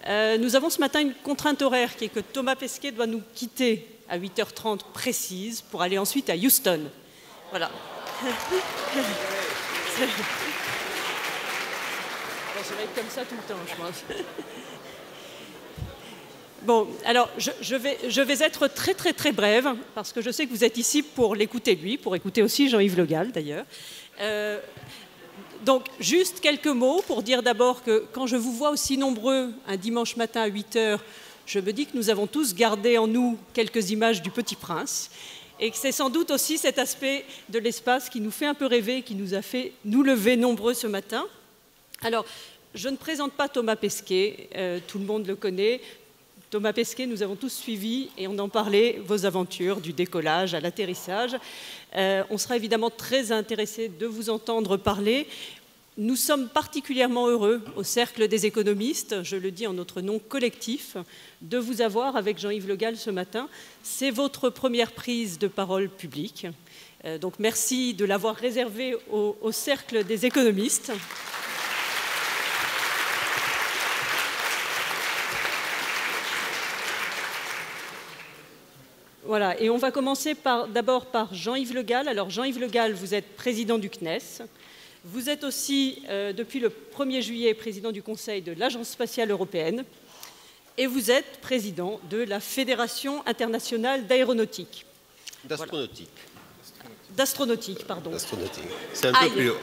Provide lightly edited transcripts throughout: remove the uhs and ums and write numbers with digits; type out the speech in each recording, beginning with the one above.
Nous avons ce matin une contrainte horaire qui est que Thomas Pesquet doit nous quitter à 8h30 précise pour aller ensuite à Houston. Voilà. Ça va être comme ça tout le temps, je pense. Bon, alors je vais être très brève, parce que je sais que vous êtes ici pour l'écouter lui, pour écouter aussi Jean-Yves Le Gall d'ailleurs. Donc, juste quelques mots pour dire d'abord que quand je vous vois aussi nombreux un dimanche matin à 8h, je me dis que nous avons tous gardé en nous quelques images du Petit Prince, et que c'est sans doute aussi cet aspect de l'espace qui nous fait un peu rêver, qui nous a fait nous lever nombreux ce matin. Alors, je ne présente pas Thomas Pesquet, tout le monde le connaît. Thomas Pesquet, nous avons tous suivi, et on en parlait, vos aventures, du décollage à l'atterrissage. On sera évidemment très intéressés de vous entendre parler. Nous sommes particulièrement heureux, au Cercle des économistes, je le dis en notre nom collectif, de vous avoir avec Jean-Yves Le Gall ce matin. C'est votre première prise de parole publique. Donc merci de l'avoir réservé au Cercle des économistes. Voilà, et on va commencer d'abord par Jean-Yves Le Gall. Alors Jean-Yves Le Gall, vous êtes président du CNES. Vous êtes aussi, depuis le 1er juillet, président du Conseil de l'Agence spatiale européenne. Et vous êtes président de la Fédération internationale d'aéronautique. D'astronautique. Voilà. D'astronautique, pardon. D'astronautique. C'est un peu plus haut.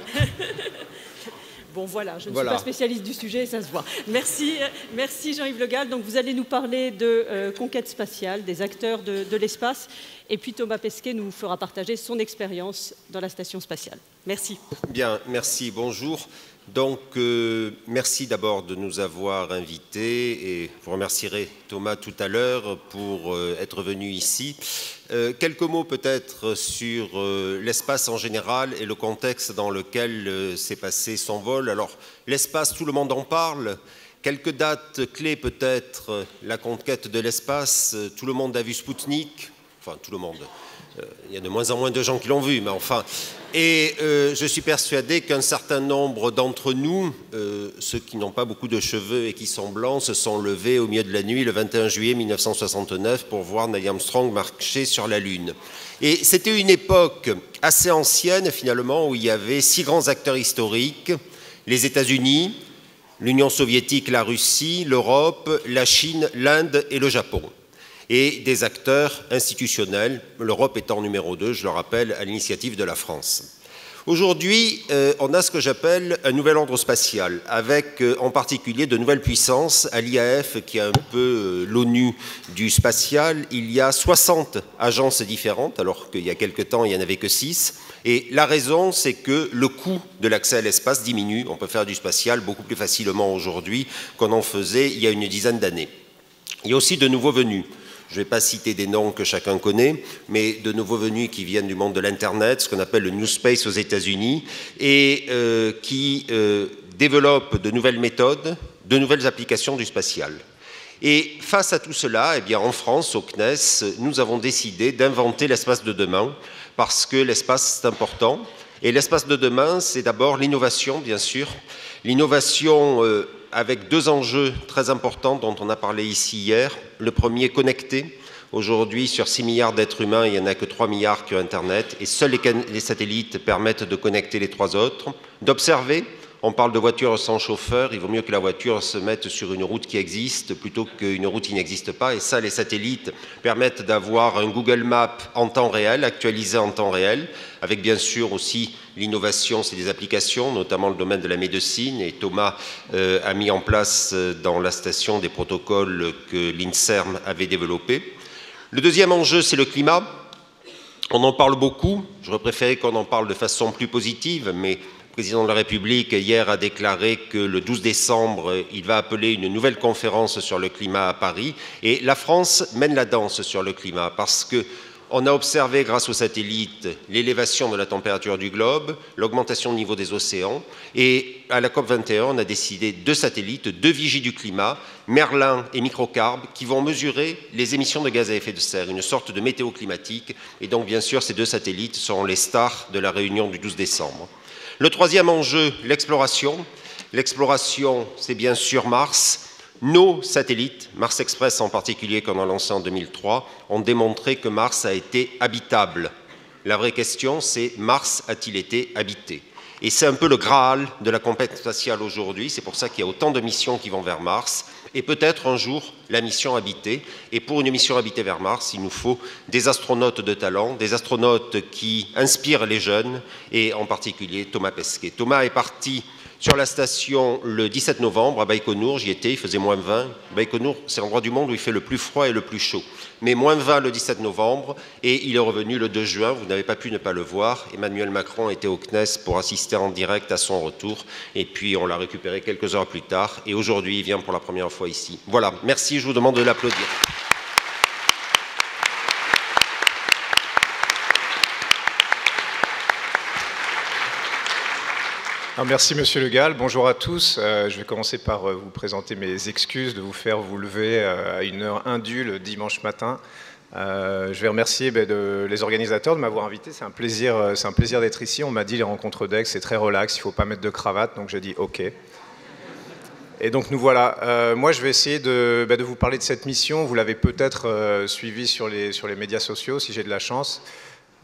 Bon, voilà, je ne suis pas spécialiste du sujet, ça se voit. Merci Jean-Yves Le Gall. Donc, vous allez nous parler de conquête spatiale, des acteurs de l'espace. Et puis, Thomas Pesquet nous fera partager son expérience dans la station spatiale. Merci. Bien, merci, bonjour. Donc, merci d'abord de nous avoir invités et vous remercierez Thomas tout à l'heure pour être venu ici. Quelques mots peut-être sur l'espace en général et le contexte dans lequel s'est passé son vol. Alors, l'espace, tout le monde en parle. Quelques dates clés peut-être, la conquête de l'espace, tout le monde a vu Spoutnik, enfin tout le monde. Il y a de moins en moins de gens qui l'ont vu, mais enfin... Et je suis persuadé qu'un certain nombre d'entre nous, ceux qui n'ont pas beaucoup de cheveux et qui sont blancs, se sont levés au milieu de la nuit le 21 juillet 1969 pour voir Neil Armstrong marcher sur la Lune. Et c'était une époque assez ancienne, finalement, où il y avait 6 grands acteurs historiques, les États-Unis, l'Union soviétique, la Russie, l'Europe, la Chine, l'Inde et le Japon. Et des acteurs institutionnels, l'Europe étant numéro 2, je le rappelle, à l'initiative de la France. Aujourd'hui, on a ce que j'appelle un nouvel ordre spatial, avec en particulier de nouvelles puissances. À l'IAF, qui est un peu l'ONU du spatial, il y a 60 agences différentes, alors qu'il y a quelque temps, il n'y en avait que 6. Et la raison, c'est que le coût de l'accès à l'espace diminue. On peut faire du spatial beaucoup plus facilement aujourd'hui qu'on en faisait il y a une dizaine d'années. Il y a aussi de nouveaux venus. Je ne vais pas citer des noms que chacun connaît, mais de nouveaux venus qui viennent du monde de l'Internet, ce qu'on appelle le New Space aux États-Unis, et qui développent de nouvelles méthodes, de nouvelles applications du spatial. Et face à tout cela, eh bien, en France, au CNES, nous avons décidé d'inventer l'espace de demain, parce que l'espace, c'est important. Et l'espace de demain, c'est d'abord l'innovation, bien sûr. L'innovation avec 2 enjeux très importants dont on a parlé ici hier. Le premier, connecté. Aujourd'hui, sur 6 milliards d'êtres humains, il n'y en a que 3 milliards qui ont Internet. Et seuls les satellites permettent de connecter les 3 autres. D'observer. On parle de voitures sans chauffeur, il vaut mieux que la voiture se mette sur une route qui existe plutôt qu'une route qui n'existe pas. Et ça, les satellites permettent d'avoir un Google Maps en temps réel, actualisé en temps réel, avec bien sûr aussi l'innovation, c'est des applications, notamment le domaine de la médecine. Et Thomas a mis en place dans la station des protocoles que l'INSERM avait développés. Le deuxième enjeu, c'est le climat. On en parle beaucoup, j'aurais préféré qu'on en parle de façon plus positive, mais le président de la République hier a déclaré que le 12 décembre, il va appeler une nouvelle conférence sur le climat à Paris. Et la France mène la danse sur le climat parce qu'on a observé grâce aux satellites l'élévation de la température du globe, l'augmentation du niveau des océans. Et à la COP21, on a décidé 2 satellites, 2 vigies du climat, Merlin et Microcarbe, qui vont mesurer les émissions de gaz à effet de serre, une sorte de météo climatique. Et donc, bien sûr, ces 2 satellites seront les stars de la réunion du 12 décembre. Le troisième enjeu, l'exploration. L'exploration, c'est bien sûr Mars. Nos satellites, Mars Express en particulier, qu'on a lancé en 2003, ont démontré que Mars a été habitable. La vraie question, c'est Mars a-t-il été habité? Et c'est un peu le Graal de la conquête spatiale aujourd'hui, c'est pour ça qu'il y a autant de missions qui vont vers Mars, et peut-être un jour la mission habitée. Et pour une mission habitée vers Mars, il nous faut des astronautes de talent, des astronautes qui inspirent les jeunes, et en particulier Thomas Pesquet. Thomas est parti sur la station le 17 novembre à Baïkonour, j'y étais, il faisait moins 20. Baïkonour, c'est l'endroit du monde où il fait le plus froid et le plus chaud. Mais moins 20 le 17 novembre, et il est revenu le 2 juin, vous n'avez pas pu ne pas le voir. Emmanuel Macron était au CNES pour assister en direct à son retour, et puis on l'a récupéré quelques heures plus tard, et aujourd'hui il vient pour la première fois ici. Voilà, merci, je vous demande de l'applaudir. Alors, merci Monsieur Le Gall, bonjour à tous. Je vais commencer par vous présenter mes excuses de vous faire vous lever à une heure indue le dimanche matin. Je vais remercier les organisateurs de m'avoir invité, c'est un plaisir d'être ici. On m'a dit les rencontres d'Aix, c'est très relax, il ne faut pas mettre de cravate, donc j'ai dit OK. Et donc nous voilà. Moi je vais essayer de vous parler de cette mission, vous l'avez peut-être suivi sur les médias sociaux si j'ai de la chance.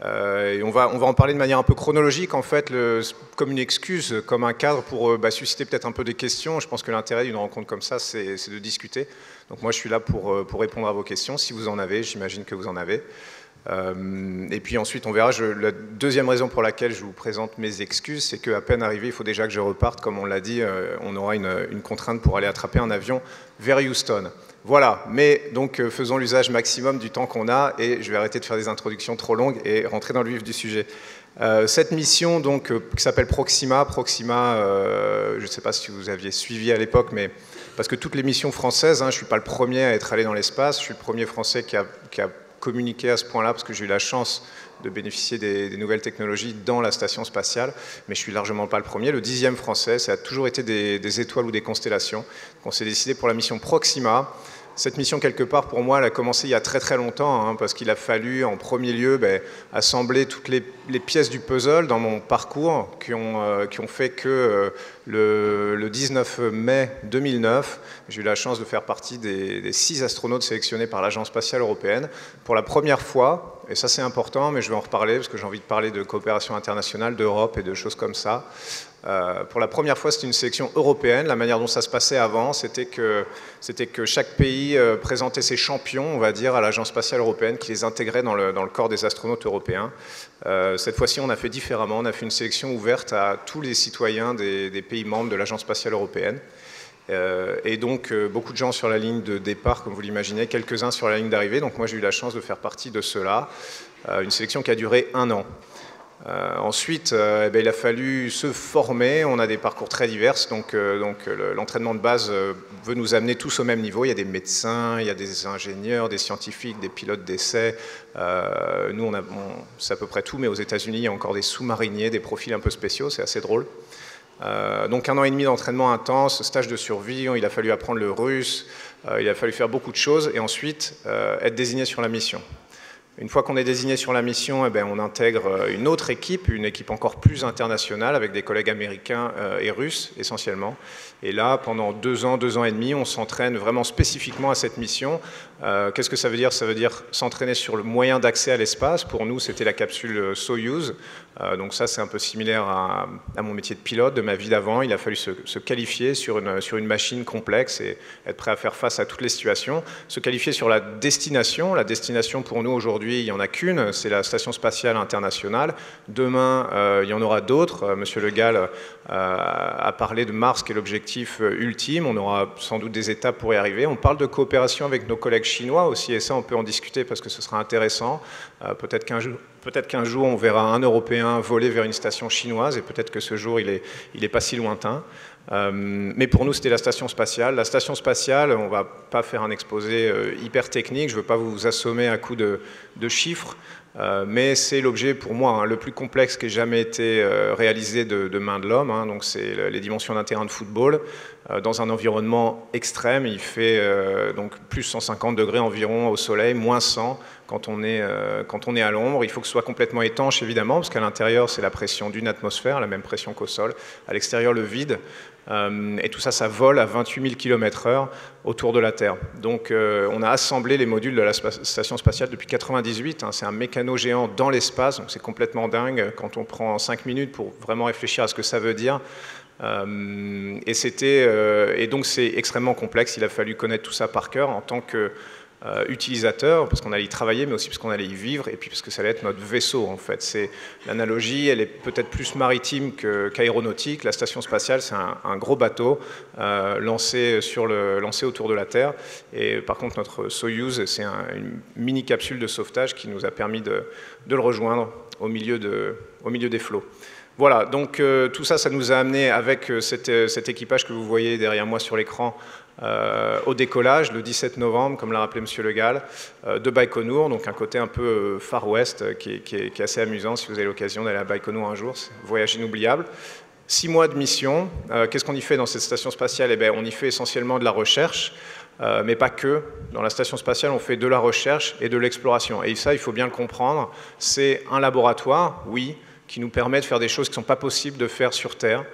Et on va en parler de manière un peu chronologique, en fait, comme une excuse, comme un cadre pour susciter peut-être un peu des questions. Je pense que l'intérêt d'une rencontre comme ça, c'est de discuter. Donc moi, je suis là pour répondre à vos questions, si vous en avez, j'imagine que vous en avez. Et puis ensuite, on verra. La deuxième raison pour laquelle je vous présente mes excuses, c'est qu'à peine arrivé, il faut déjà que je reparte. Comme on l'a dit, on aura une contrainte pour aller attraper un avion vers Houston. Voilà, mais donc faisons l'usage maximum du temps qu'on a et je vais arrêter de faire des introductions trop longues et rentrer dans le vif du sujet. Cette mission donc, qui s'appelle Proxima, je ne sais pas si vous aviez suivi à l'époque, mais parce que toutes les missions françaises, je ne suis pas le premier à être allé dans l'espace, je suis le premier Français qui a communiqué à ce point-là parce que j'ai eu la chance de bénéficier des nouvelles technologies dans la station spatiale, mais je suis largement pas le premier. Le 10e Français, ça a toujours été des étoiles ou des constellations. Donc on s'est décidé pour la mission Proxima. Cette mission, quelque part, pour moi, elle a commencé il y a très très longtemps, parce qu'il a fallu, en premier lieu, assembler toutes les pièces du puzzle dans mon parcours qui ont fait que le 19 mai 2009, j'ai eu la chance de faire partie des 6 astronautes sélectionnés par l'Agence spatiale européenne. Pour la première fois, et ça c'est important, mais je vais en reparler, parce que j'ai envie de parler de coopération internationale, d'Europe et de choses comme ça. Pour la première fois, c'était une sélection européenne. La manière dont ça se passait avant, c'était que chaque pays présentait ses champions, on va dire, à l'Agence spatiale européenne, qui les intégrait dans le corps des astronautes européens. Cette fois-ci, on a fait différemment. On a fait une sélection ouverte à tous les citoyens des pays membres de l'Agence spatiale européenne. Et donc, beaucoup de gens sur la ligne de départ, comme vous l'imaginez, quelques-uns sur la ligne d'arrivée. Donc moi, j'ai eu la chance de faire partie de ceux-là. Une sélection qui a duré 1 an. Ensuite, il a fallu se former, on a des parcours très divers, donc l'entraînement de base veut nous amener tous au même niveau. Il y a des médecins, il y a des ingénieurs, des scientifiques, des pilotes d'essai. Nous, c'est à peu près tout, mais aux États-Unis, il y a encore des sous-mariniers, des profils un peu spéciaux, c'est assez drôle. Donc 1 an et demi d'entraînement intense, stage de survie, il a fallu apprendre le russe, il a fallu faire beaucoup de choses, et ensuite être désigné sur la mission. Une fois qu'on est désigné sur la mission, on intègre une autre équipe, une équipe encore plus internationale, avec des collègues américains et russes essentiellement. Et là, pendant 2 ans, 2 ans et demi, on s'entraîne vraiment spécifiquement à cette mission. Qu'est-ce que ça veut dire? Ça veut dire s'entraîner sur le moyen d'accès à l'espace. Pour nous, c'était la capsule Soyouz. Donc ça, c'est un peu similaire à mon métier de pilote, de ma vie d'avant. Il a fallu se qualifier sur une machine complexe et être prêt à faire face à toutes les situations. Se qualifier sur la destination. La destination, pour nous, aujourd'hui, il n'y en a qu'une, c'est la Station spatiale internationale. Demain, il y en aura d'autres. Monsieur Le Gall a parlé de Mars, qui est l'objectif ultime. On aura sans doute des étapes pour y arriver. On parle de coopération avec nos collègues chinois aussi, et ça, on peut en discuter parce que ce sera intéressant. Peut-être qu'un jour, on verra un Européen voler vers une station chinoise, et peut-être que ce jour, il est pas si lointain. Mais pour nous, c'était la station spatiale. La station spatiale, on ne va pas faire un exposé hyper technique, je ne veux pas vous assommer à coups de chiffres, mais c'est l'objet pour moi le plus complexe qui ait jamais été réalisé de main de l'homme. Donc c'est les dimensions d'un terrain de football dans un environnement extrême. Il fait donc plus 150 degrés environ au soleil, moins 100 quand on est à l'ombre. Il faut que ce soit complètement étanche évidemment, parce qu'à l'intérieur c'est la pression d'une atmosphère, la même pression qu'au sol. À l'extérieur, le vide. Et tout ça, ça vole à 28 000 km/h autour de la Terre. Donc on a assemblé les modules de la station spatiale depuis 1998. C'est un mécano géant dans l'espace, donc c'est complètement dingue quand on prend 5 minutes pour vraiment réfléchir à ce que ça veut dire. Et donc c'est extrêmement complexe, il a fallu connaître tout ça par cœur en tant que utilisateur, parce qu'on allait y travailler, mais aussi parce qu'on allait y vivre, et puis parce que ça allait être notre vaisseau, en fait. L'analogie, elle est peut-être plus maritime qu'aéronautique. La station spatiale, c'est un gros bateau lancé autour de la Terre, et par contre, notre Soyouz, c'est une mini-capsule de sauvetage qui nous a permis de le rejoindre au milieu des flots. Voilà, donc tout ça, ça nous a amené avec cet équipage que vous voyez derrière moi sur l'écran au décollage le 17 novembre, comme l'a rappelé M. Le Gall, de Baïkonour, donc un côté un peu Far West qui est assez amusant si vous avez l'occasion d'aller à Baïkonour un jour, c'est un voyage inoubliable. 6 mois de mission, qu'est-ce qu'on y fait dans cette station spatiale? Eh bien, on y fait essentiellement de la recherche, mais pas que. Dans la station spatiale, on fait de la recherche et de l'exploration. Et ça, il faut bien le comprendre, c'est un laboratoire, oui, qui nous permet de faire des choses qui ne sont pas possibles de faire sur Terre,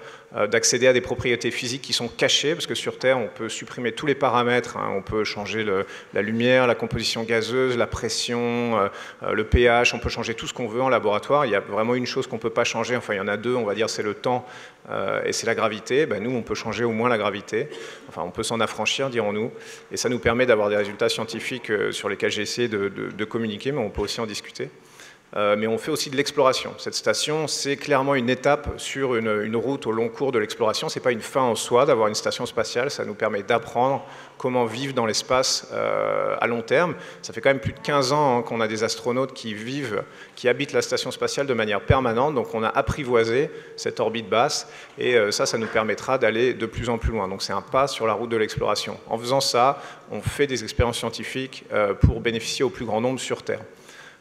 d'accéder à des propriétés physiques qui sont cachées, parce que sur Terre, on peut supprimer tous les paramètres, on peut changer la lumière, la composition gazeuse, la pression, le pH, on peut changer tout ce qu'on veut en laboratoire. Il y a vraiment une chose qu'on ne peut pas changer, enfin il y en a deux, on va dire, c'est le temps et c'est la gravité. Ben, nous, on peut changer au moins la gravité, enfin on peut s'en affranchir, dirons-nous, et ça nous permet d'avoir des résultats scientifiques sur lesquels j'ai essayé de communiquer, mais on peut aussi en discuter. Mais on fait aussi de l'exploration. Cette station, c'est clairement une étape sur une route au long cours de l'exploration. Ce n'est pas une fin en soi d'avoir une station spatiale, ça nous permet d'apprendre comment vivre dans l'espace à long terme. Ça fait quand même plus de 15 ans qu'on a des astronautes qui habitent la station spatiale de manière permanente, donc on a apprivoisé cette orbite basse, et ça nous permettra d'aller de plus en plus loin. Donc c'est un pas sur la route de l'exploration. En faisant ça, on fait des expériences scientifiques pour bénéficier au plus grand nombre sur Terre.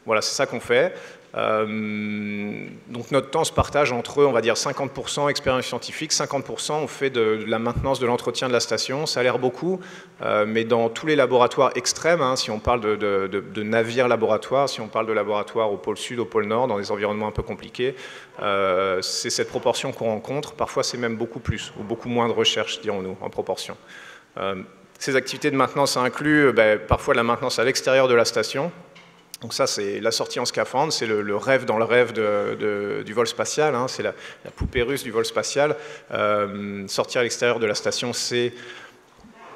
Voilà, c'est ça qu'on fait. Donc notre temps se partage entre, on va dire, 50% expérience scientifique, 50% on fait de la maintenance de l'entretien de la station. Ça a l'air beaucoup, mais dans tous les laboratoires extrêmes, si on parle de navires laboratoires, si on parle de laboratoires au pôle sud, au pôle nord, dans des environnements un peu compliqués, c'est cette proportion qu'on rencontre. Parfois c'est même beaucoup plus, ou beaucoup moins de recherche, dirons-nous, en proportion. Ces activités de maintenance incluent parfois de la maintenance à l'extérieur de la station. Donc ça, c'est la sortie en scaphandre, c'est le rêve dans le rêve du vol spatial, c'est la poupée russe du vol spatial. Sortir à l'extérieur de la station, c'est,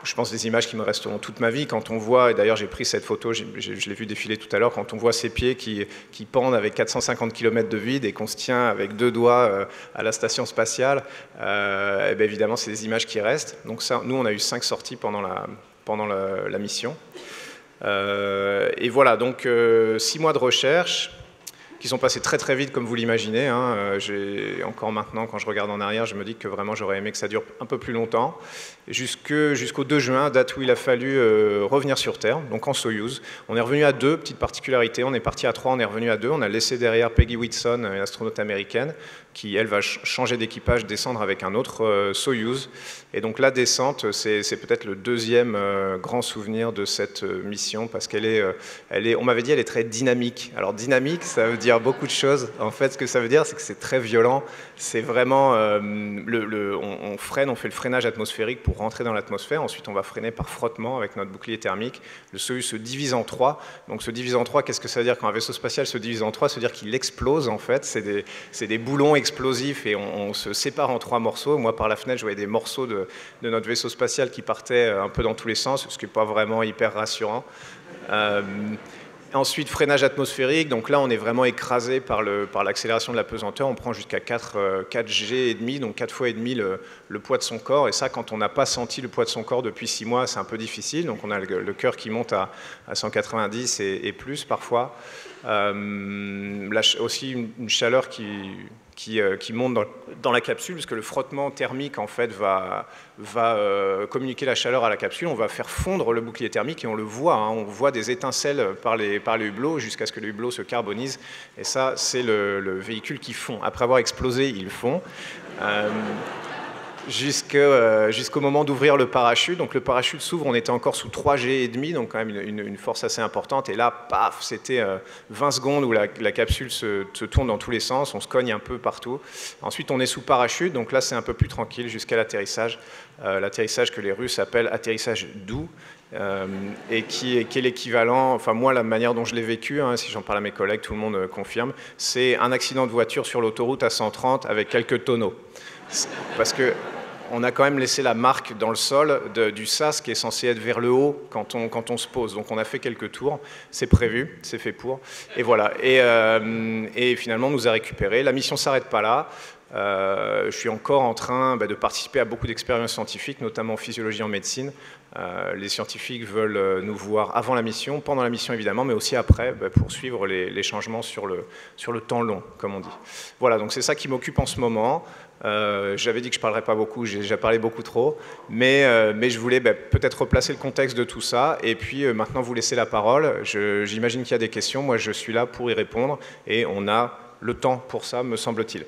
je pense, des images qui me resteront toute ma vie. Quand on voit, et d'ailleurs j'ai pris cette photo, je l'ai vu défiler tout à l'heure, quand on voit ces pieds qui pendent avec 450 km de vide et qu'on se tient avec 2 doigts à la station spatiale, et bien évidemment, c'est des images qui restent. Donc ça, nous, on a eu 5 sorties pendant la mission. Et voilà, donc 6 mois de recherche qui sont passés très très vite comme vous l'imaginez. Encore maintenant, quand je regarde en arrière, je me dis que vraiment j'aurais aimé que ça dure un peu plus longtemps. Jusqu'au 2 juin, date où il a fallu revenir sur Terre, donc en Soyouz. On est revenu à 2, petite particularité, on est parti à 3, on est revenu à 2. On a laissé derrière Peggy Whitson, une astronaute américaine, qui elle va changer d'équipage, descendre avec un autre Soyouz. Et donc la descente, c'est peut-être le deuxième grand souvenir de cette mission, parce qu'elle est, on m'avait dit, elle est très dynamique. Alors dynamique, ça veut dire beaucoup de choses. En fait, ce que ça veut dire, c'est que c'est très violent. C'est vraiment, on freine, on fait le freinage atmosphérique pour rentrer dans l'atmosphère. Ensuite, on va freiner par frottement avec notre bouclier thermique. Le Soyouz se divise en 3. Donc se divise en 3, qu'est-ce que ça veut dire quand un vaisseau spatial se divise en 3? Ça veut dire qu'il explose, en fait. C'est des boulons explosifs et on se sépare en 3 morceaux. Moi, par la fenêtre, je voyais des morceaux de notre vaisseau spatial qui partaient un peu dans tous les sens, ce qui n'est pas vraiment hyper rassurant. Ensuite, freinage atmosphérique, donc là on est vraiment écrasé par l'accélération de la pesanteur, on prend jusqu'à 4 G et demi, donc 4 fois et demi le poids de son corps, et ça quand on n'a pas senti le poids de son corps depuis 6 mois, c'est un peu difficile, donc on a le cœur qui monte à 190 et plus parfois. Aussi une chaleur qui monte dans la capsule, parce que le frottement thermique en fait va communiquer la chaleur à la capsule, on va faire fondre le bouclier thermique et on le voit, on voit des étincelles par les hublots jusqu'à ce que les hublots se carbonise, et ça c'est le véhicule qui fond. Après avoir explosé, il fond. jusqu'au moment d'ouvrir le parachute. Donc le parachute s'ouvre, on était encore sous 3G et demi, donc quand même une force assez importante. Et là, paf, c'était 20 secondes où la capsule se tourne dans tous les sens, on se cogne un peu partout. Ensuite, on est sous parachute, donc là, c'est un peu plus tranquille jusqu'à l'atterrissage. L'atterrissage que les Russes appellent atterrissage doux. Et qui est l'équivalent, enfin moi la manière dont je l'ai vécu, hein, si j'en parle à mes collègues, tout le monde confirme, c'est un accident de voiture sur l'autoroute à 130 avec quelques tonneaux. Parce qu'on a quand même laissé la marque dans le sol du sas qui est censé être vers le haut quand on se pose. Donc on a fait quelques tours, c'est prévu, c'est fait pour. Et voilà, et finalement on nous a récupérés. La mission ne s'arrête pas là. Je suis encore en train de participer à beaucoup d'expériences scientifiques, notamment en physiologie et en médecine. Les scientifiques veulent nous voir avant la mission, pendant la mission évidemment, mais aussi après pour suivre les changements sur le temps long, comme on dit. Voilà, donc c'est ça qui m'occupe en ce moment. J'avais dit que je ne parlerais pas beaucoup, j'ai déjà parlé beaucoup trop, mais je voulais peut-être replacer le contexte de tout ça, et puis maintenant vous laisser la parole. J'imagine qu'il y a des questions, moi je suis là pour y répondre, et on a le temps pour ça, me semble-t-il.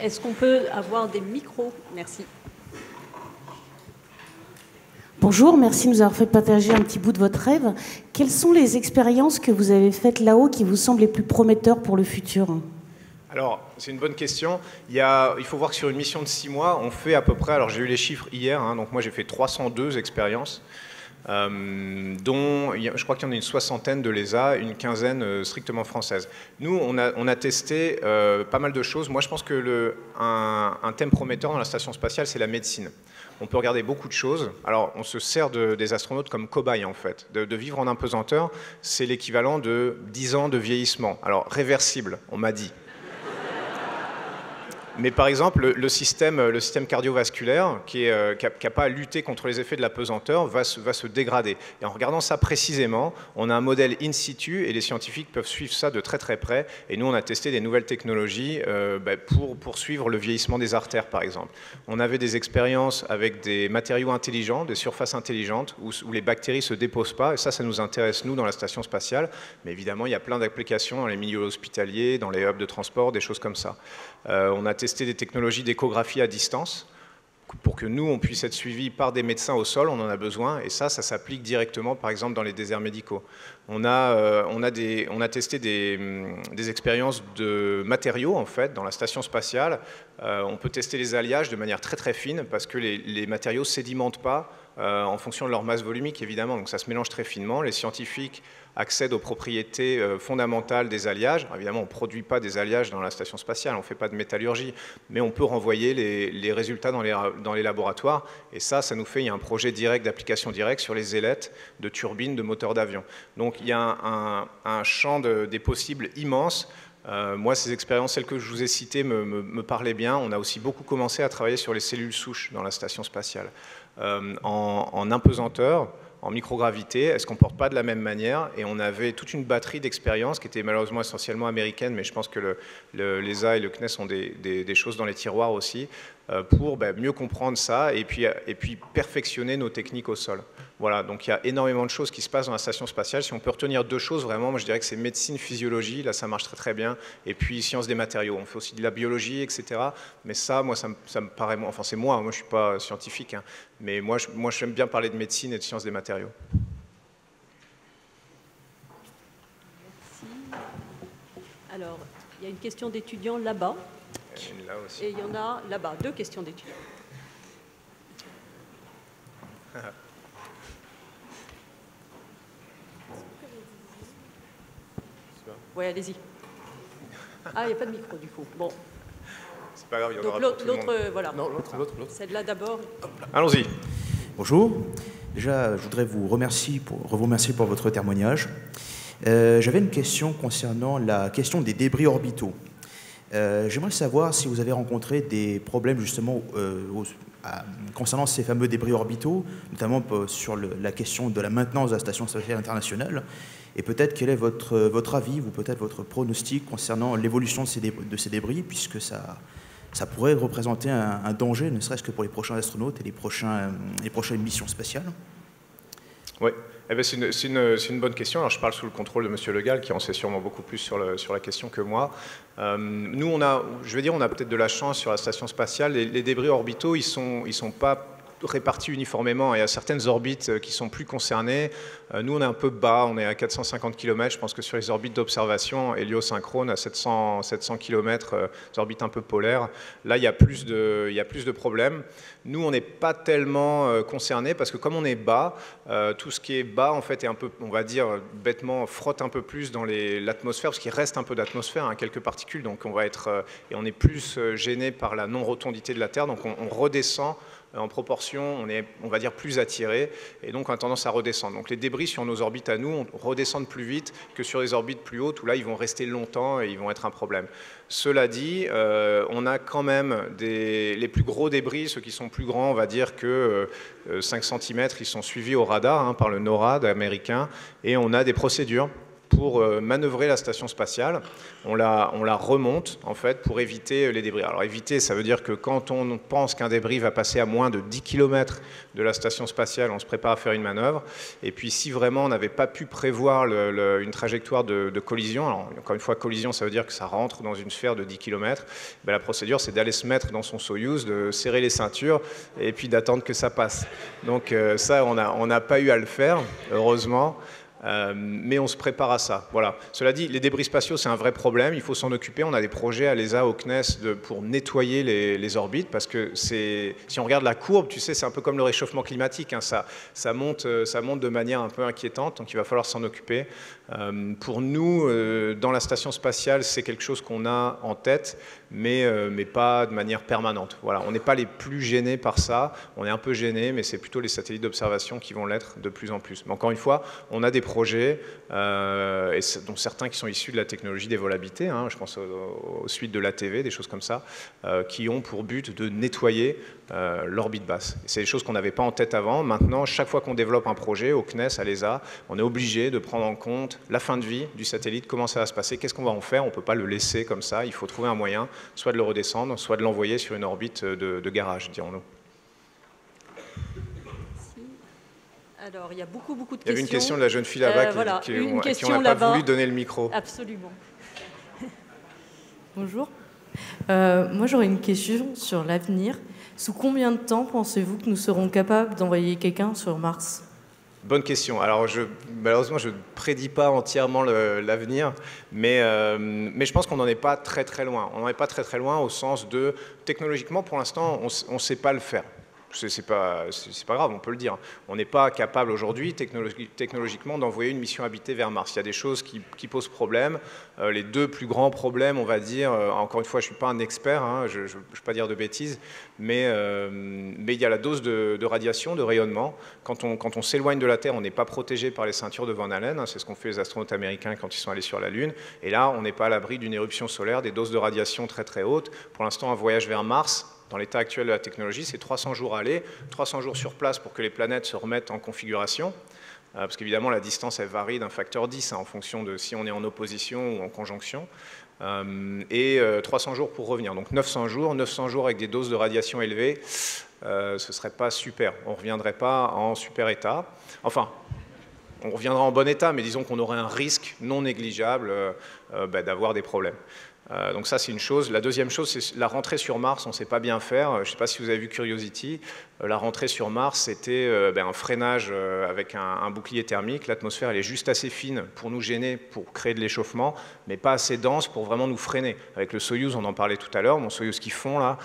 Est-ce qu'on peut avoir des micros? Merci. Bonjour, merci de nous avoir fait partager un petit bout de votre rêve. Quelles sont les expériences que vous avez faites là-haut qui vous semblent les plus prometteurs pour le futur? Alors, c'est une bonne question. Il faut voir que sur une mission de 6 mois, on fait à peu près, alors j'ai eu les chiffres hier, hein, donc moi j'ai fait 302 expériences, dont je crois qu'il y en a une soixantaine de l'ESA, une quinzaine strictement françaises. Nous, on a testé pas mal de choses. Moi, je pense que un thème prometteur dans la station spatiale, c'est la médecine. On peut regarder beaucoup de choses. Alors, on se sert des astronautes comme cobayes, en fait. De vivre en apesanteur, c'est l'équivalent de 10 ans de vieillissement. Alors, réversible, on m'a dit. Mais par exemple, le système cardiovasculaire, qui n'a pas à lutter contre les effets de la pesanteur, va se dégrader. Et en regardant ça précisément, on a un modèle in situ et les scientifiques peuvent suivre ça de très très près. Et nous, on a testé des nouvelles technologies pour suivre le vieillissement des artères, par exemple. On avait des expériences avec des matériaux intelligents, des surfaces intelligentes, où les bactéries ne se déposent pas. Et ça nous intéresse, nous, dans la station spatiale. Mais évidemment, il y a plein d'applications dans les milieux hospitaliers, dans les hubs de transport, des choses comme ça. On a testé des technologies d'échographie à distance pour que nous, on puisse être suivis par des médecins au sol, on en a besoin, et ça s'applique directement, par exemple, dans les déserts médicaux. On a testé des expériences de matériaux, en fait, dans la station spatiale. On peut tester les alliages de manière très très fine, parce que les matériaux ne sédimentent pas en fonction de leur masse volumique, évidemment, donc ça se mélange très finement. Les scientifiques accèdent aux propriétés fondamentales des alliages. Alors, évidemment, on ne produit pas des alliages dans la station spatiale, on ne fait pas de métallurgie, mais on peut renvoyer les résultats dans les laboratoires, et ça nous fait, il y a un projet direct d'application directe sur les ailettes de turbines de moteurs d'avion. Donc il y a un champ des possibles immense. Moi, ces expériences, celles que je vous ai citées, me parlaient bien. On a aussi beaucoup commencé à travailler sur les cellules souches dans la station spatiale. En apesanteur, en microgravité, elles ne se comportent pas de la même manière, et on avait toute une batterie d'expériences qui étaient malheureusement essentiellement américaines, mais je pense que l'ESA et le CNES ont des choses dans les tiroirs aussi, pour mieux comprendre ça et puis perfectionner nos techniques au sol. Voilà, donc il y a énormément de choses qui se passent dans la station spatiale. Si on peut retenir 2 choses vraiment, moi je dirais que c'est médecine, physiologie, là ça marche très très bien, et puis sciences des matériaux. On fait aussi de la biologie, etc. Mais ça, moi ça me paraît, enfin c'est moi je ne suis pas scientifique, hein, mais moi j'aime bien parler de médecine et de sciences des matériaux. Merci. Alors, il y a une question d'étudiant là-bas. Là aussi. Et il y en a là-bas, 2 questions d'étudiants. Oui, allez-y. Ah, il n'y a pas de micro du coup. Bon. C'est pas grave, il y en aura donc pour tout le monde. voilà. Non, l'autre. Celle-là d'abord. Allons-y. Bonjour. Déjà, je voudrais vous remercier pour votre témoignage. J'avais une question concernant la question des débris orbitaux. J'aimerais savoir si vous avez rencontré des problèmes justement concernant ces fameux débris orbitaux, notamment sur la question de la maintenance de la Station spatiale internationale, et peut-être quel est votre avis ou peut-être votre pronostic concernant l'évolution de ces débris, puisque ça pourrait représenter un danger, ne serait-ce que pour les prochains astronautes et les prochaines missions spatiales. Oui, eh bien, c'est une bonne question. Alors, je parle sous le contrôle de M. Le Gall, qui en sait sûrement beaucoup plus sur la question que moi. Nous, on a peut-être de la chance sur la station spatiale. Les débris orbitaux, ils sont pas répartis uniformément. Il y a certaines orbites qui sont plus concernées. Nous, on est un peu bas, on est à 450 km. Je pense que sur les orbites d'observation héliosynchrone, à 700 km, des orbites un peu polaires, là, il y a plus de problèmes. Nous, on n'est pas tellement concernés parce que comme on est bas, tout ce qui est bas, en fait, est un peu, on va dire, bêtement, frotte un peu plus dans l'atmosphère, parce qu'il reste un peu d'atmosphère, hein, quelques particules, donc on va être, et on est plus gêné par la non-rotondité de la Terre, donc on redescend en proportion, on est, on va dire, plus attiré, et donc on a tendance à redescendre. Donc les débris sur nos orbites à nous redescendent plus vite que sur les orbites plus hautes, où là, ils vont rester longtemps et ils vont être un problème. Cela dit, on a quand même les plus gros débris, ceux qui sont plus grands, on va dire que 5 cm, ils sont suivis au radar, hein, par le NORAD américain, et on a des procédures pour manœuvrer la station spatiale. On la remonte, en fait, pour éviter les débris. Alors, éviter, ça veut dire que quand on pense qu'un débris va passer à moins de 10 km de la station spatiale, on se prépare à faire une manœuvre. Et puis, si vraiment on n'avait pas pu prévoir une trajectoire de collision, alors, encore une fois, collision, ça veut dire que ça rentre dans une sphère de 10 km, ben, la procédure, c'est d'aller se mettre dans son Soyouz, de serrer les ceintures, et puis d'attendre que ça passe. Donc, ça, on n'a pas eu à le faire, heureusement. Mais on se prépare à ça. Voilà. Cela dit, les débris spatiaux, c'est un vrai problème. Il faut s'en occuper. On a des projets à l'ESA, au CNES, pour nettoyer les orbites, parce que si on regarde la courbe, tu sais, c'est un peu comme le réchauffement climatique. Hein, ça monte de manière un peu inquiétante, donc il va falloir s'en occuper. Pour nous, dans la station spatiale, c'est quelque chose qu'on a en tête, mais pas de manière permanente. Voilà. On n'est pas les plus gênés par ça. On est un peu gênés, mais c'est plutôt les satellites d'observation qui vont l'être de plus en plus. Mais encore une fois, on a des projets, et dont certains qui sont issus de la technologie des vols habités, hein, je pense aux suites de l'ATV, des choses comme ça, qui ont pour but de nettoyer l'orbite basse. C'est des choses qu'on n'avait pas en tête avant. Maintenant, chaque fois qu'on développe un projet, au CNES, à l'ESA, on est obligé de prendre en compte la fin de vie du satellite, comment ça va se passer, qu'est-ce qu'on va en faire. On ne peut pas le laisser comme ça, il faut trouver un moyen, soit de le redescendre, soit de l'envoyer sur une orbite de garage, dirons-nous. Alors, il y a beaucoup de questions. Il y avait une question de la jeune fille là-bas voilà, qui on n'a pas voulu donner le micro. Absolument. Bonjour. Moi, j'aurais une question sur l'avenir. Sous combien de temps pensez-vous que nous serons capables d'envoyer quelqu'un sur Mars ? Bonne question. Alors, malheureusement, je ne prédis pas entièrement l'avenir, mais je pense qu'on n'en est pas très très loin. On n'en est pas très très loin au sens de, technologiquement, pour l'instant, on ne sait pas le faire. C'est pas grave, on peut le dire. On n'est pas capable aujourd'hui, technologiquement, d'envoyer une mission habitée vers Mars. Il y a des choses qui posent problème. Les deux plus grands problèmes, on va dire, encore une fois, je ne suis pas un expert, hein, je ne veux pas dire de bêtises, mais il y a la dose de radiation, de rayonnement. Quand on s'éloigne de la Terre, on n'est pas protégé par les ceintures de Van Allen, hein, c'est ce qu'ont fait les astronautes américains quand ils sont allés sur la Lune. Et là, on n'est pas à l'abri d'une éruption solaire, des doses de radiation très très hautes. Pour l'instant, un voyage vers Mars, dans l'état actuel de la technologie, c'est 300 jours à aller, 300 jours sur place pour que les planètes se remettent en configuration, parce qu'évidemment la distance elle varie d'un facteur 10 hein, en fonction de si on est en opposition ou en conjonction, et 300 jours pour revenir. Donc 900 jours avec des doses de radiation élevées, ce ne serait pas super. On ne reviendrait pas en super état. Enfin, on reviendra en bon état, mais disons qu'on aurait un risque non négligeable d'avoir des problèmes. Donc ça, c'est une chose. La deuxième chose, c'est la rentrée sur Mars, on ne sait pas bien faire. Je ne sais pas si vous avez vu Curiosity. La rentrée sur Mars, c'était un freinage avec un bouclier thermique. L'atmosphère, elle est juste assez fine pour nous gêner, pour créer de l'échauffement, mais pas assez dense pour vraiment nous freiner. Avec le Soyouz, on en parlait tout à l'heure, mon Soyouz qui fond là,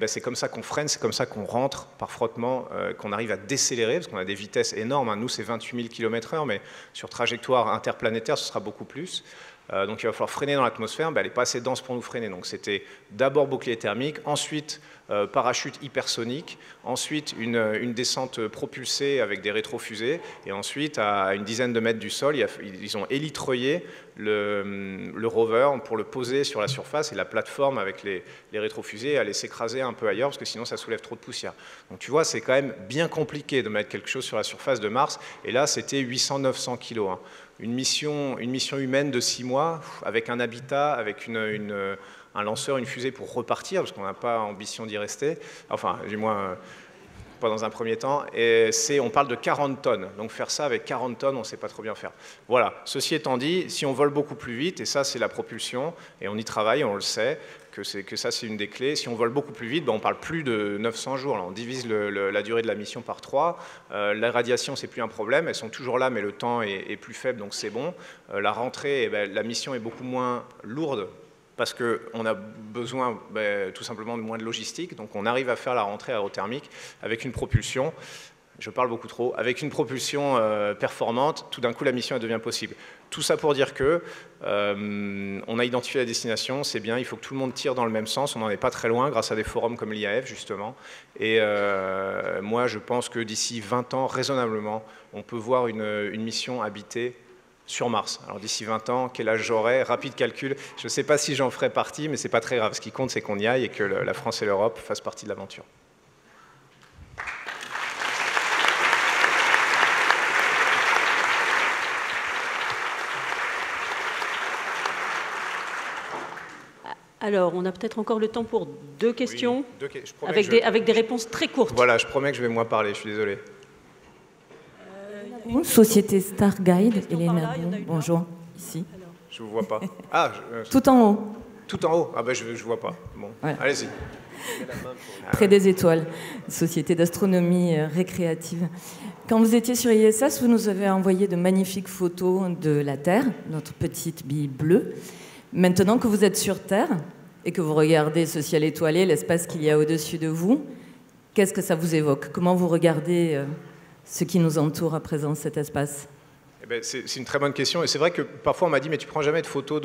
c'est comme ça qu'on freine, c'est comme ça qu'on rentre par frottement, qu'on arrive à décélérer, parce qu'on a des vitesses énormes. Hein. Nous, c'est 28 000 km/h, mais sur trajectoire interplanétaire, ce sera beaucoup plus. Donc il va falloir freiner dans l'atmosphère, elle n'est pas assez dense pour nous freiner. Donc c'était d'abord bouclier thermique, ensuite parachute hypersonique, ensuite une descente propulsée avec des rétrofusées, et ensuite à une dizaine de mètres du sol, ils ont élitreillé le rover pour le poser sur la surface et la plateforme avec les rétrofusées aller s'écraser un peu ailleurs parce que sinon ça soulève trop de poussière. Donc tu vois, c'est quand même bien compliqué de mettre quelque chose sur la surface de Mars. Et là, c'était 800-900 kilos. Hein. Une mission humaine de 6 mois avec un habitat, avec un lanceur, une fusée pour repartir parce qu'on n'a pas ambition d'y rester. Enfin, du moins... pas dans un premier temps, et on parle de 40 tonnes. Donc faire ça avec 40 tonnes, on ne sait pas trop bien faire. Voilà, ceci étant dit, si on vole beaucoup plus vite, et ça c'est la propulsion, et on y travaille, on le sait, que ça c'est une des clés, si on vole beaucoup plus vite, ben, on parle plus de 900 jours, là, on divise la durée de la mission par 3, la radiation c'est plus un problème, elles sont toujours là mais le temps est plus faible donc c'est bon. La rentrée, ben, la mission est beaucoup moins lourde, parce qu'on a besoin tout simplement de moins de logistique, donc on arrive à faire la rentrée aérothermique avec une propulsion, je parle beaucoup trop, avec une propulsion performante, tout d'un coup la mission elle devient possible. Tout ça pour dire que on a identifié la destination, c'est bien, il faut que tout le monde tire dans le même sens, on n'en est pas très loin grâce à des forums comme l'IAF justement, et moi je pense que d'ici 20 ans, raisonnablement, on peut voir une mission habitée sur Mars. Alors d'ici 20 ans, quel âge j'aurai? Rapide calcul, je ne sais pas si j'en ferai partie, mais ce n'est pas très grave. Ce qui compte, c'est qu'on y aille et que la France et l'Europe fassent partie de l'aventure. Alors, on a peut-être encore le temps pour 2 questions, oui, avec des réponses très courtes. Voilà, je promets que je vais moins parler, je suis désolé. Société Starguide, Elena, bonjour, ici. Je ne vous vois pas. Ah, tout en haut. Tout en haut? Ah ben je ne vois pas. Bon, ouais. Allez-y. Près des étoiles, Société d'astronomie récréative. Quand vous étiez sur ISS, vous nous avez envoyé de magnifiques photos de la Terre, notre petite bille bleue. Maintenant que vous êtes sur Terre et que vous regardez ce ciel étoilé, l'espace qu'il y a au-dessus de vous, qu'est-ce que ça vous évoque? Comment vous regardez ce qui nous entoure à présent, cet espace? Eh ben, c'est une très bonne question. Et c'est vrai que parfois on m'a dit mais tu prends jamais de photos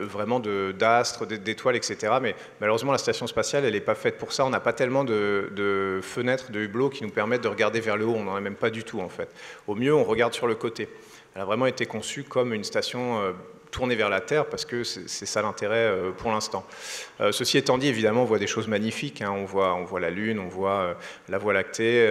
vraiment d'astres, d'étoiles, etc. Mais malheureusement la station spatiale elle n'est pas faite pour ça. On n'a pas tellement de fenêtres, de hublots qui nous permettent de regarder vers le haut. On n'en a même pas du tout en fait. Au mieux on regarde sur le côté. Elle a vraiment été conçue comme une station tournée vers la Terre parce que c'est ça l'intérêt pour l'instant. Ceci étant dit, évidemment, on voit des choses magnifiques. Hein. On voit la Lune, on voit la Voie lactée.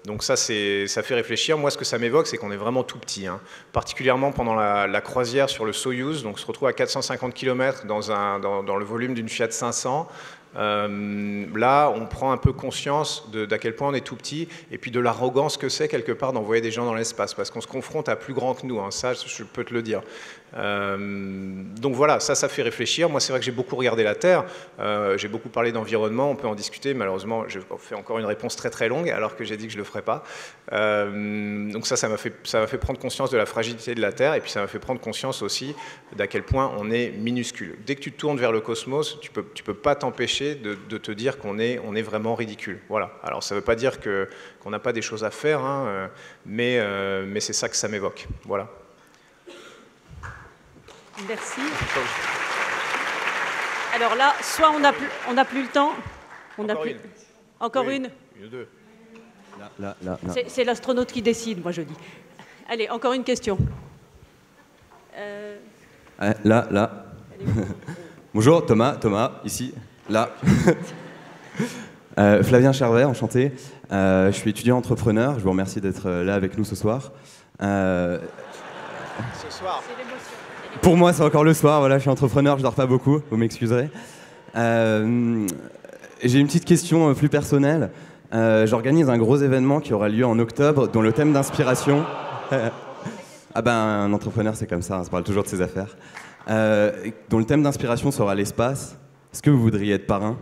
Donc ça fait réfléchir. Moi, ce que ça m'évoque, c'est qu'on est vraiment tout petit. Hein. Particulièrement pendant la croisière sur le Soyouz. Donc, on se retrouve à 450 km dans le volume d'une Fiat 500. Là, on prend un peu conscience d'à quel point on est tout petit et puis de l'arrogance que c'est quelque part d'envoyer des gens dans l'espace parce qu'on se confronte à plus grand que nous, hein, ça je peux te le dire. Donc voilà, ça fait réfléchir. Moi c'est vrai que j'ai beaucoup regardé la Terre, j'ai beaucoup parlé d'environnement, on peut en discuter, malheureusement je fais encore une réponse très très longue alors que j'ai dit que je ne le ferais pas. Donc ça m'a fait prendre conscience de la fragilité de la Terre et puis ça m'a fait prendre conscience aussi d'à quel point on est minuscule. Dès que tu te tournes vers le cosmos, tu peux pas t'empêcher de te dire qu'on est vraiment ridicule. Voilà. Alors ça ne veut pas dire qu'on n'a pas des choses à faire, hein, mais c'est ça que ça m'évoque. Voilà. Merci. Alors là, soit on n'a plus le temps. Encore une. Une ou deux. Là. C'est l'astronaute qui décide, moi je dis. Allez, encore une question. Là. Bonjour, Thomas, ici. Là. Flavien Charvet, enchanté. Je suis étudiant entrepreneur. Je vous remercie d'être là avec nous ce soir. Ce soir. Pour moi, c'est encore le soir. Voilà, je suis entrepreneur, je dors pas beaucoup. Vous m'excuserez. J'ai une petite question plus personnelle. J'organise un gros événement qui aura lieu en octobre, dont le thème d'inspiration. Un entrepreneur, c'est comme ça. On se parle toujours de ses affaires. Dont le thème d'inspiration sera l'espace. Est-ce que vous voudriez être parrain?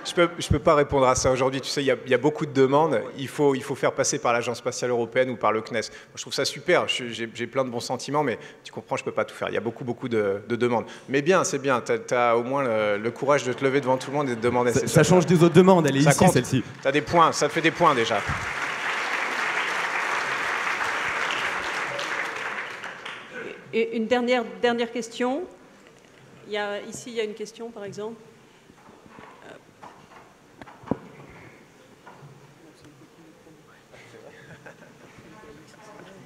Je peux pas répondre à ça aujourd'hui. Tu sais, il y a beaucoup de demandes. Il faut faire passer par l'Agence spatiale européenne ou par le CNES. Moi, je trouve ça super. J'ai plein de bons sentiments, mais tu comprends, je peux pas tout faire. Il y a beaucoup de demandes. Mais bien, c'est bien. Tu as au moins le courage de te lever devant tout le monde et de demander. Ça change des autres demandes. Elle est ici, celle-ci. Tu as des points. Ça te fait des points déjà. Et une dernière question. Ici, il y a une question, par exemple.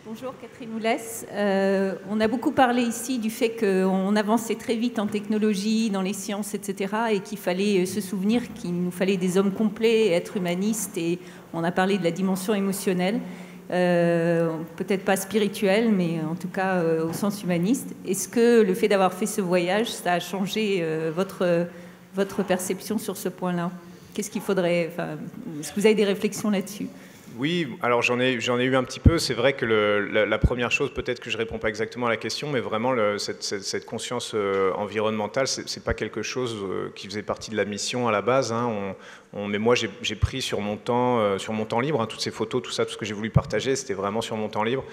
Bonjour, Catherine Oulès. On a beaucoup parlé ici du fait qu'on avançait très vite en technologie, dans les sciences, etc. et qu'il fallait se souvenir qu'il nous fallait des hommes complets, être humanistes, et on a parlé de la dimension émotionnelle, peut-être pas spirituelle, mais en tout cas au sens humaniste. Est-ce que le fait d'avoir fait ce voyage, ça a changé votre perception sur ce point-là? Qu'est-ce qu'il faudrait... est-ce que vous avez des réflexions là-dessus? Oui, alors j'en ai eu un petit peu. C'est vrai que la première chose, peut-être que je ne réponds pas exactement à la question, mais vraiment cette conscience environnementale, c'est pas quelque chose qui faisait partie de la mission à la base. Hein. Mais moi, j'ai pris sur mon temps libre, hein, toutes ces photos, tout ça, tout ce que j'ai voulu partager, c'était vraiment sur mon temps libre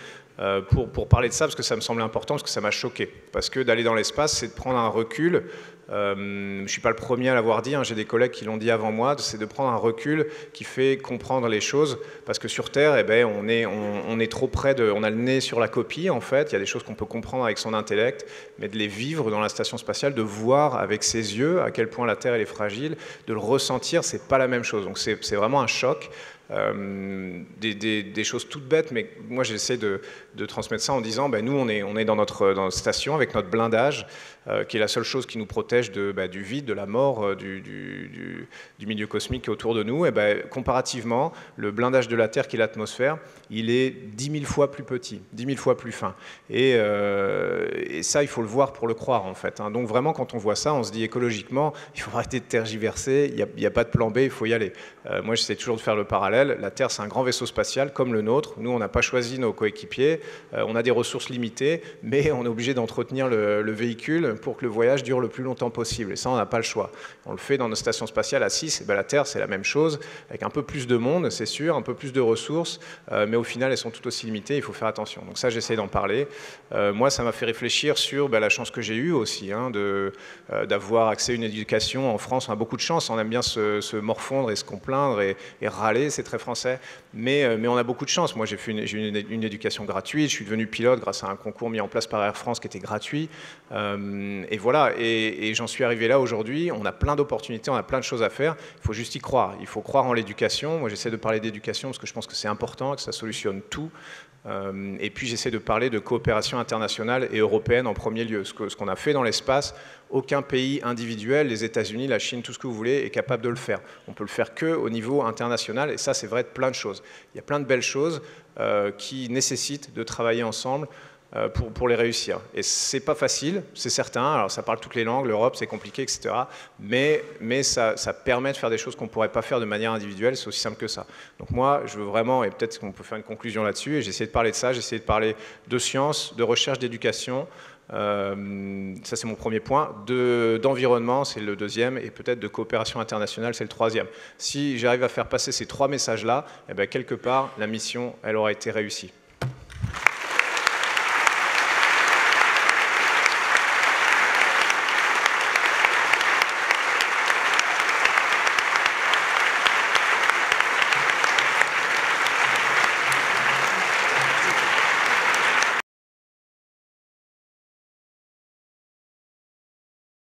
pour parler de ça, parce que ça me semblait important, parce que ça m'a choqué. Parce que d'aller dans l'espace, c'est de prendre un recul. Je ne suis pas le premier à l'avoir dit, hein, j'ai des collègues qui l'ont dit avant moi, c'est de prendre un recul qui fait comprendre les choses, parce que sur Terre, eh ben, on est trop près on a le nez sur la copie en fait, il y a des choses qu'on peut comprendre avec son intellect, mais de les vivre dans la station spatiale, de voir avec ses yeux à quel point la Terre elle est fragile, de le ressentir, c'est pas la même chose, donc c'est vraiment un choc. Des choses toutes bêtes, mais moi j'essaie de transmettre ça en disant nous on est dans notre station avec notre blindage qui est la seule chose qui nous protège du vide, de la mort, du milieu cosmique qui est autour de nous. Et comparativement, le blindage de la Terre qui est l'atmosphère, il est 10 000 fois plus petit, 10 000 fois plus fin. Et ça, il faut le voir pour le croire en fait. Hein. Donc vraiment, quand on voit ça, on se dit écologiquement, il faut arrêter de tergiverser, il n'y a pas de plan B, il faut y aller. Moi, j'essaie toujours de faire le parallèle. La Terre, c'est un grand vaisseau spatial comme le nôtre. Nous, on n'a pas choisi nos coéquipiers. On a des ressources limitées, mais on est obligé d'entretenir le véhicule pour que le voyage dure le plus longtemps possible. Et ça, on n'a pas le choix. On le fait dans nos stations spatiales à 6. La Terre, c'est la même chose, avec un peu plus de monde, c'est sûr, un peu plus de ressources, mais au final, elles sont tout aussi limitées. Il faut faire attention. Donc ça, j'essaie d'en parler. Moi, ça m'a fait réfléchir sur la chance que j'ai eue aussi, hein, d'avoir accès à une éducation. En France, on a beaucoup de chance. On aime bien se morfondre et se complaindre et râler. C'est très français, mais on a beaucoup de chance. Moi, j'ai une éducation gratuite, je suis devenu pilote grâce à un concours mis en place par Air France qui était gratuit, et voilà, et j'en suis arrivé là aujourd'hui. On a plein d'opportunités, on a plein de choses à faire, il faut juste y croire, il faut croire en l'éducation. Moi, j'essaie de parler d'éducation parce que je pense que c'est important, que ça solutionne tout. Et puis j'essaie de parler de coopération internationale et européenne en premier lieu. Ce qu'on a fait dans l'espace, aucun pays individuel, les États-Unis, la Chine, tout ce que vous voulez, est capable de le faire. On peut le faire qu'au niveau international, et ça c'est vrai de plein de choses. Il y a plein de belles choses qui nécessitent de travailler ensemble pour les réussir. Et c'est pas facile, c'est certain. Alors ça parle toutes les langues, l'Europe c'est compliqué, etc. Mais ça permet de faire des choses qu'on ne pourrait pas faire de manière individuelle, c'est aussi simple que ça. Donc moi, je veux vraiment, et peut-être qu'on peut faire une conclusion là-dessus, et j'ai essayé de parler de ça, j'ai essayé de parler de science, de recherche, d'éducation. Ça c'est mon premier point. D'environnement, c'est le deuxième, et peut-être de coopération internationale, c'est le troisième. Si j'arrive à faire passer ces trois messages-là, eh bien, quelque part, la mission, elle aura été réussie.